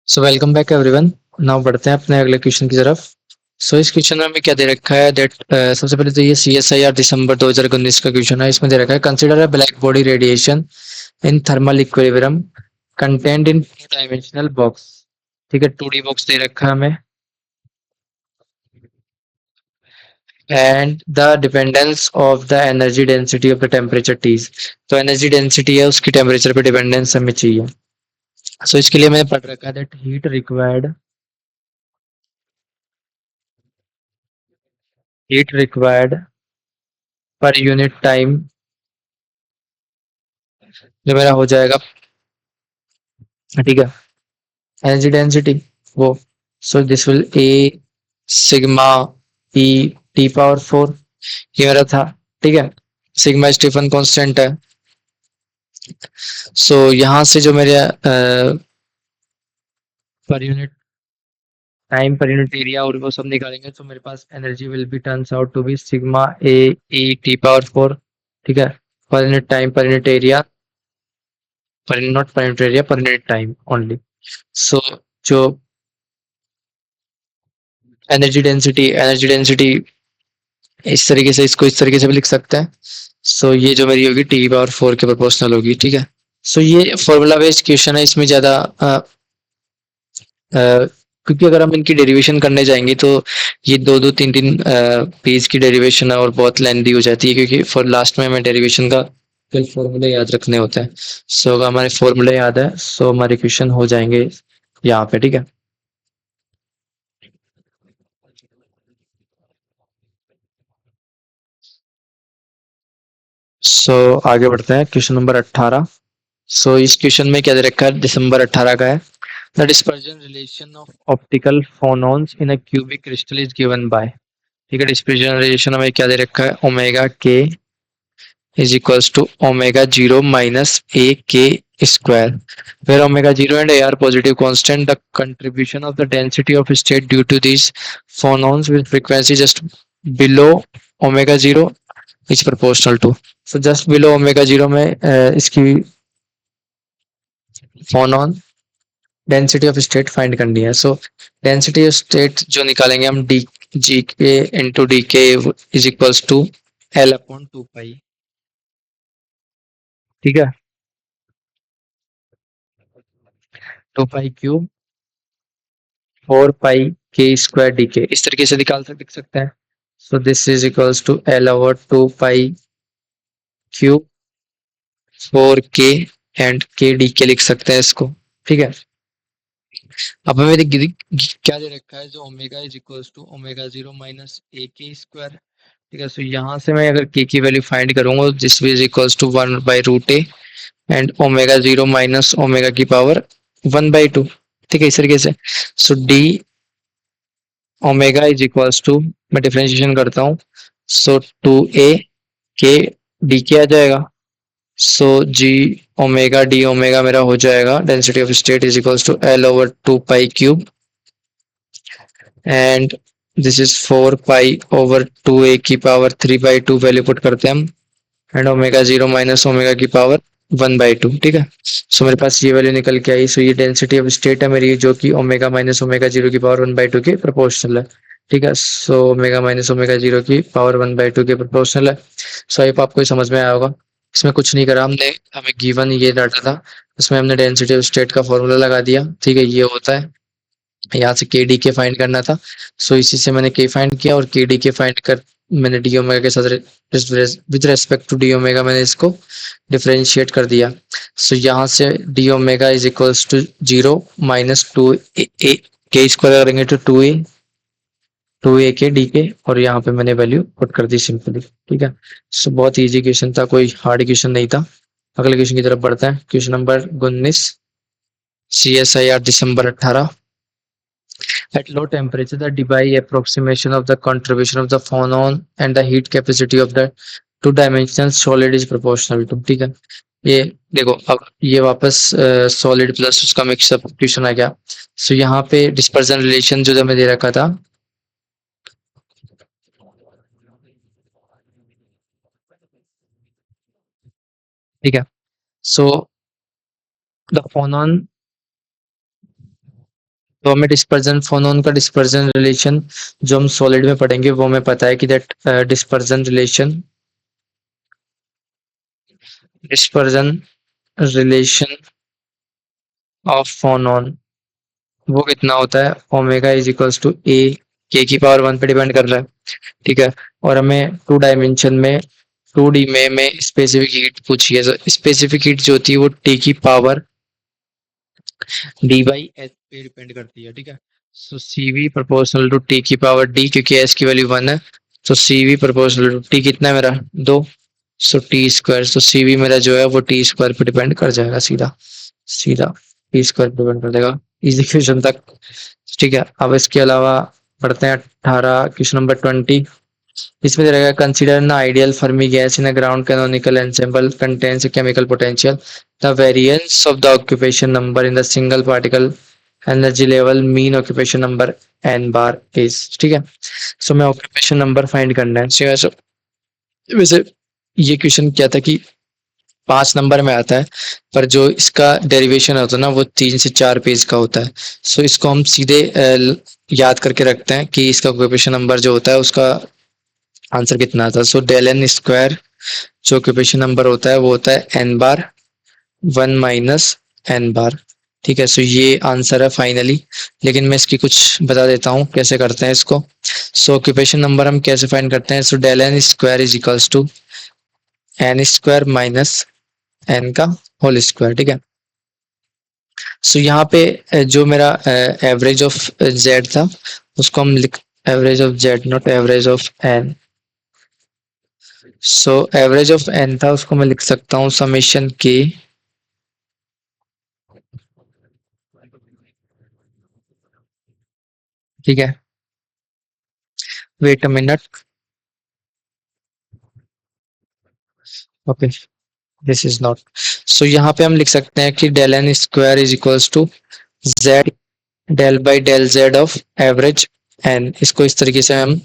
So welcome back everyone. Now बढ़ते हैं अपने अगले क्वेश्चन की तरफ। इस क्वेश्चन में हमें क्या दे रखा है दैट सबसे पहले तो ये CSIR दिसंबर 2019 का क्वेश्चन है। इसमें दे रखा है consider a black body radiation in thermal equilibrium content in two dimensional box. ठीक है, 2D बॉक्स दे रखा है हमें and the dependence of the energy density of the temperature T's. तो एनर्जी डेंसिटी है उसकी टेम्परेचर पे डिपेंडेंस हमें चाहिए। इसके लिए मैंने पढ़ रखा है दैट हीट रिक्वायर्ड पर यूनिट टाइम जो मेरा हो जाएगा, ठीक है, एनर्जी डेंसिटी वो। This will A sigma E T power 4, ये मेरा था। ठीक है, सिग्मा स्टीफन कांस्टेंट है। यहाँ से जो मेरे per unit time per unit area और वो सब निकालेंगे तो मेरे पास energy will be turns out to be sigma A E T power 4। ठीक है, per unit time per unit area, per not per unit area, per unit time only. So जो एनर्जी डेंसिटी इस तरीके से, इसको इस तरीके से भी लिख सकते हैं। ये जो मेरी होगी टी पावर 4 के प्रोपोर्शनल होगी। ठीक है, ये फॉर्मूला बेस्ड क्वेश्चन है। इसमें ज़्यादा क्योंकि अगर हम इनकी डेरिवेशन करने जाएंगे तो ये दो दो तीन तीन पेज की डेरिवेशन है और बहुत लेंदी हो जाती है, क्योंकि फॉर लास्ट में हमें डेरिवेशन का कल फॉर्मूले याद रखने होते हैं। अगर हमारे फॉर्मूले याद है हमारे क्वेश्चन हो जाएंगे यहाँ पे। ठीक है, आगे बढ़ते हैं क्वेश्चन नंबर 18। इस क्वेश्चन में क्या दे रखा है, दिसंबर 18 का है। The dispersion relation of optical phonons in a cubic crystal is given by. ठीक है, डिस्पर्जन रिलेशन हमें क्या दे रखा है, omega K is equals to omega zero minus A K square, where omega 0 and a are positive constant. The contribution of the density of state due to these phonons with frequency just below omega 0 is proportional to। just below omega 0 में इसकी फोनॉन density of state find करनी है। Density of state जो निकालेंगे हम, D G K into D K is equals to L upon 2 pi. ठीक है, 2 pi cube 4 पाई के स्क्वायर डी के, इस तरीके से लिख सकते हैं। This is equals to L over 2 pi cube 4 K and के डी के लिख सकते हैं इसको। ठीक है, अब हमें क्या दे रखा है, जो omega is equals to omega 0 minus A K square. ठीक है, यहाँ से मैं अगर के की वैल्यू फाइंड करूंगा, this is equals to 1/√a and omega 0 minus omega की पावर 1/2। ठीक है, इस तरीके से। D omega is equals to, मैं डिफरेंशिएशन करता हूँ, 2a के डी के आ जाएगा। जी ओमेगा डी ओमेगा मेरा हो जाएगा density of state is equals to L over 2 pi cube and this is 4 pi over 2a की पावर 3/2 वैल्यू पुट करते हैं हम, एंड ओमेगा 0 माइनस ओमेगा की पावर 1/2। ठीक है, मेरे पास ये वैल्यू निकल के आई। ये डेंसिटी ऑफ स्टेट है मेरी, जो कि ओमेगा माइनस ओमेगा 0 की पावर 1/2 के प्रोपोर्शनल है। ठीक है, ओमेगा माइनस ओमेगा 0 की पावर 1/2 के प्रोपोर्शनल है। आई होप आपको ये समझ में आया होगा। इसमें कुछ नहीं करा हमने, हमें गिवन ये डाटा था, इसमें हमने डेंसिटी ऑफ स्टेट का फॉर्मूला लगा दिया। ठीक है, ये होता है, यहाँ से के डी के फाइंड करना था। इसी से मैंने के फाइंड किया और के डी के फाइंड कर मैंने डी ओमेगा के साथ with respect to D omega मैंने इसको डिफरेंशिएट कर दिया। यहाँ से D omega is equals to 0 minus 2 A K square करेंगे तो 2a के डी के, और यहाँ पे मैंने वैल्यू पुट कर दी सिंपली। ठीक है, बहुत इजी क्वेश्चन था, कोई हार्ड क्वेश्चन नहीं था। अगले क्वेश्चन की तरफ बढ़ते हैं। Question number 19, CSIR December 18। At low temperature, the Debye approximation of the contribution of the phonon and the heat capacity of the two-dimensional solid is proportional to। ठीक है, ये देखो, अब ये वापस सॉलिड प्लस उसका मिक्सअप क्वेश्चन आ गया। यहाँ पे डिस्पर्जन रिलेशन जो हमें दे रखा था, ठीक है, सो द फोनॉन तो हमें डिस्पर्जन फोनोन का डिस्पर्जन रिलेशन जो हम सॉलिड में पढ़ेंगे वो हमें पता है कि that dispersion relation of phonon वो कितना होता है, ओमेगा इज इक्वल्स टू ए के की पावर 1 पे डिपेंड कर रहा है, ठीक है। और हमें टू डायमेंशन में 2D में स्पेसिफिक हीट पूछी है, स्पेसिफिक हीट जो होती है वो टी की पावर डी बाई एच पे डिपेंड करती है, ठीक है। So C V proportional to T की पावर डी, क्योंकि एस की वैल्यू 1 है, तो C V proportional to T कितना है मेरा 2, so T square, so C V मेरा जो है वो टी स्क्वायर पे डिपेंड कर जाएगा, सीधा सीधा टी स्क्वायर पे डिपेंड कर देगा इस इक्वेशन तक, ठीक है। अब इसके अलावा पढ़ते हैं 18 क्वेश्चन नंबर 20। इसमें दे रहेगा consider an ideal Fermi gas in a grand canonical ensemble contains chemical potential, the variance of the occupation number in the single particle energy level mean occupation number N bar is, ठीक है। सो मैं occupation number find करना है। सो वैसे ये question क्या था कि 5 नंबर में आता है, पर जो इसका डेरिवेशन होता है ना वो 3 से 4 पेज का होता है। सो इसको हम सीधे याद करके रखते हैं कि इसका ऑक्यूपेशन नंबर जो होता है उसका आंसर कितना आता है। सो डेल एन स्क्वायर जो ऑक्यूपेशन नंबर होता है वो होता है एन बार 1 माइनस एन बार, ठीक है। सो ये आंसर है फाइनली, लेकिन मैं इसकी कुछ बता देता हूँ कैसे करते हैं इसको। सो ऑक्यूपेशन नंबर हम कैसे फाइंड करते हैं, so del N square is equals to N square minus N का होल स्क्वायर, ठीक है। सो यहाँ पे जो मेरा एवरेज ऑफ जेड था उसको हम लिख, average of Z not average of N, so average of N था उसको मैं लिख सकता हूँ समेशन के, ठीक है। Wait a minute, okay, this is not, so यहाँ पे हम लिख सकते हैं कि del N square is equals to Z del by del Z of average N, इसको इस तरीके से हम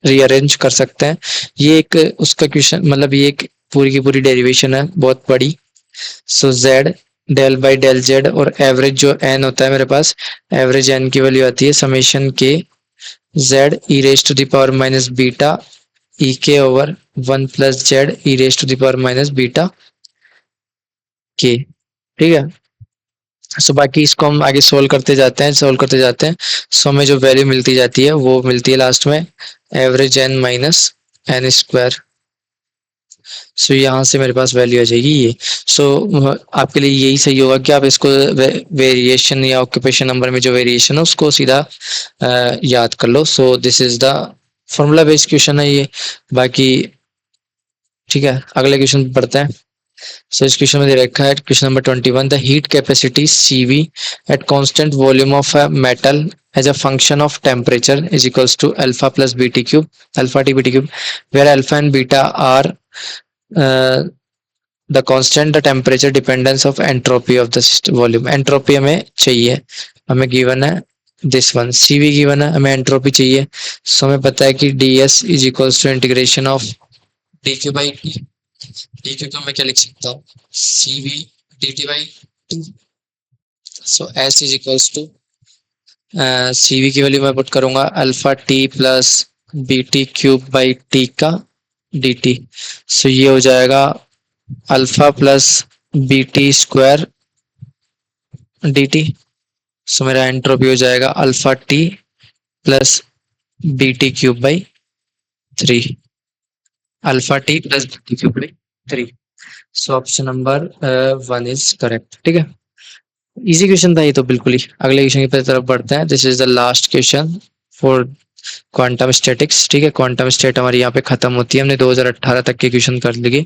रीअरेंज कर सकते हैं। ये एक उसका क्वेश्चन, मतलब ये एक पूरी की पूरी डेरिवेशन है बहुत बड़ी। So Z del by del Z और एवरेज जो एन होता है मेरे पास, एवरेज एन की वैल्यू आती है summation K Z E raise to the power minus beta E K over 1 plus Z E raise to the power minus beta K, ठीक है। सो बाकी इसको हम आगे सोल्व करते जाते हैं, सो हमें जो वैल्यू मिलती जाती है वो मिलती है लास्ट में average N minus N square. So यहाँ से मेरे पास वैल्यू आ जाएगी ये। सो आपके लिए यही सही होगा कि आप इसको वेरिएशन या ऑक्यूपेशन नंबर में जो वेरिएशन है उसको सीधा याद कर लो। So this is the formula based question है ये। बाकी ठीक है, अगले क्वेश्चन पढ़ते हैं। सो इस क्वेश्चन में दे रखा है question number 21, the heat capacity CV at constant volume of a metal as a function of temperature is equals to alpha plus bt cube, alpha t bt cube, where alpha and beta are uh, the constant the temperature dependence of entropy of the system volume। entropy हमें चाहिए, हमें given है this one, CV given है, हमें entropy चाहिए। so हमें पता है कि ds is equals to integration of dq by t, dq को मैं क्या लिख सकता हूँ CV dt by 2। So s is equals to CV की वैल्यू मैं पुट करूंगा alpha T plus B T cube by T का डी टी। सो ये हो जाएगा alpha plus B T square D T. So मेरा एंट्रोपी हो जाएगा alpha T plus B T cube by 3, alpha T plus B T cube by 3। So option number 1 is correct, ठीक है। Easy question था ये तो बिल्कुल ही। अगले क्वेश्चन की तरफ बढ़ते हैं। This is the last question for quantum statics, ठीक है। क्वांटम स्टेट हमारी यहाँ पे खत्म होती है, हमने 2018 तक के क्वेश्चन कर लिए,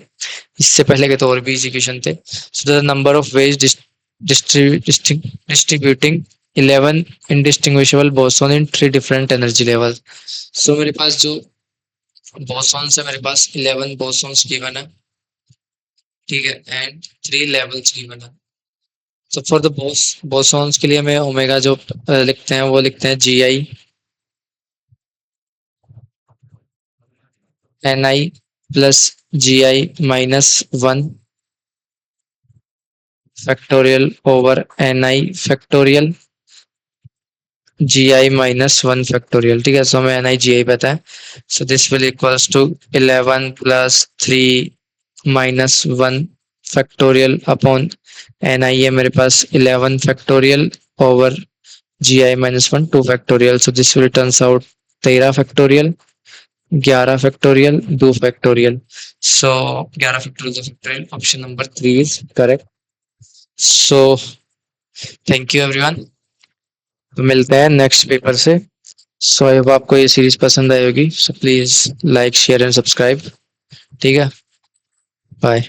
इससे पहले के तो और भी इजी क्वेश्चन थे। So the number of ways distributing 11 indistinguishable boson in 3 different energy level. So मेरे पास जो बोसॉन्स है, मेरे पास 11 बोसॉन्स गिवन है, ठीक है, एंड 3 लेवल्स गिवन है। सो फॉर द बोसॉन्स के लिए हमें ओमेगा जो लिखते हैं वो लिखते हैं GI Ni plus GI minus 1 factorial over Ni factorial, G I minus one factorial, ठीक है। सो हमें एन आई जी आई पता है, so this will equals to 11 plus 3 minus one factorial upon n I है मेरे पास 11 factorial over G I minus one 2 factorial, so this will turns out 13 factorial, 11 factorial, 2 factorial. So 11 factorial 2 factorial, option number 3 is correct. So thank you everyone, तो मिलते हैं next paper से। सो I hope आपको ये series पसंद आई होगी, so please like share and subscribe, ठीक है। बाय।